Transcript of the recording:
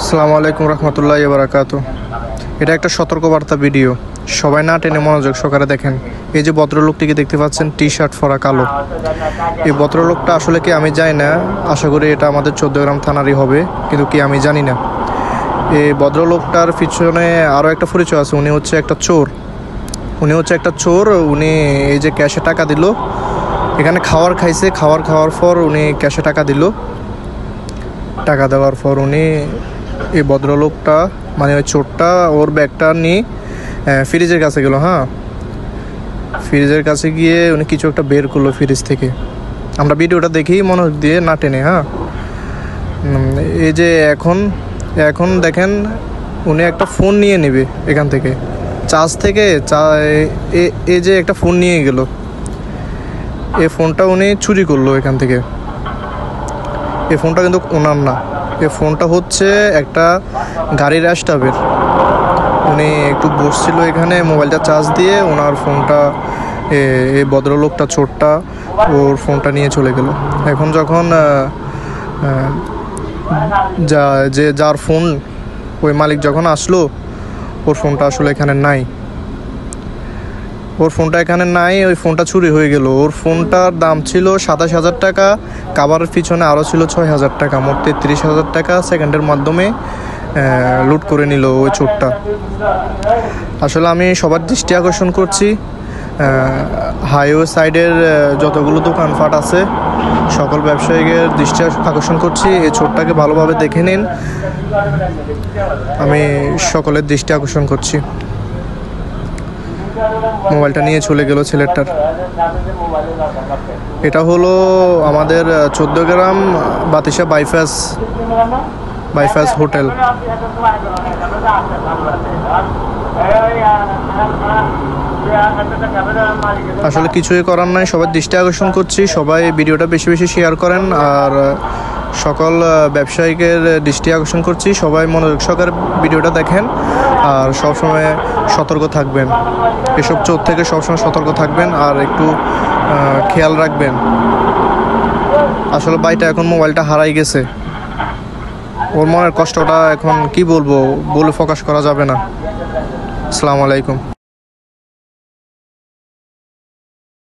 আসসালামু আলাইকুম রহমতুল্লাহি ওয়া বারাকাতুহু। এটা একটা সতর্কবার্তা ভিডিও, সবাই না টেনে মনোযোগ সহকারে দেখেন। এই যে ভদ্রলোকটিকে দেখতে পাচ্ছেন, টি শার্ট পরা কালো, এই ভদ্রলোকটা আসলে কি আমি জানি না, আশা করি এটা আমাদের চৌদ্দগ্রাম থানারই হবে, কিন্তু কি আমি জানি না। এই ভদ্রলোকটার পিছনে আরও একটা পরিচয় আছে, উনি হচ্ছে একটা চোর। উনি এই যে ক্যাশে টাকা দিল, এখানে খাওয়ার খাইছে, খাওয়ার পর উনি ক্যাশে টাকা দিল। টাকা দেওয়ার পর উনি, এই ভদ্রলোকটা মানে ওই চোরটা, ওর ব্যাগটা নিয়ে ফ্রিজের কাছে গেল। ফ্রিজের কাছে গিয়ে উনি কিছু একটা বের করলো ফ্রিজ থেকে। আমরা ভিডিওটা দেখি মনোযোগ দিয়ে, না টেনে। এই যে এখন দেখেন, উনি একটা ফোন নিয়ে নেবে এখান থেকে, চার্জ থেকে। এই যে একটা ফোন নিয়ে গেল, এই ফোনটা উনি চুরি করলো এখান থেকে। এই ফোনটা কিন্তু ওনার না, এই ফোনটা হচ্ছে একটা গাড়ির স্টাফের। উনি একটু বসছিল এখানে, মোবাইলটা চার্জ দিয়ে ওনার ফোনটা, এই ভদ্রলোকটা চোরটা ওর ফোনটা নিয়ে চলে গেল। এখন যখন যার ফোন, ওই মালিক যখন আসলো, ওর ফোনটা আসলে এখানে নাই। ওই ফোনটা চুরি হয়ে গেল। ওর ফোনটার দাম ছিল 27,000 টাকা, কাভারের পিছনে আরও ছিল 6,000 টাকা, মোট 33,000 টাকা সেকেন্ডের মাধ্যমে লুট করে নিল ওই চোরটা। আসলে আমি সবার দৃষ্টি আকর্ষণ করছি, হাইওয়ে সাইডের যতগুলো দোকানপাট আছে সকল ব্যবসায়ীদের দৃষ্টি আকর্ষণ করছি, এই চোরটাকে ভালোভাবে দেখে নিন। আমি সকলের দৃষ্টি আকর্ষণ করছি। মোবাইলটা নিয়ে চলে গেল ছেলেটার। এটা হলো আমাদের চৌদ্দগ্রাম বাতিশা বাইপাস হোটেল। আসলে কিছুই করার নাই, সবার দৃষ্টি আকর্ষণ করছি, সবাই ভিডিওটা বেশি বেশি শেয়ার করেন। আর সকল ব্যবসায়ীদের দৃষ্টি আকর্ষণ করছি, সবাই মনোযোগ সহকারে ভিডিওটা দেখেন আর সবসময় সতর্ক থাকবেন। এসব চোর থেকে সবসময় সতর্ক থাকবেন আর একটু খেয়াল রাখবেন। আসলে ভাইটা এখন মোবাইলটা হারাই গেছে, ওর মনের কষ্টটা এখন কি বলবো, বলে প্রকাশ করা যাবে না। আসসালামু আলাইকুম।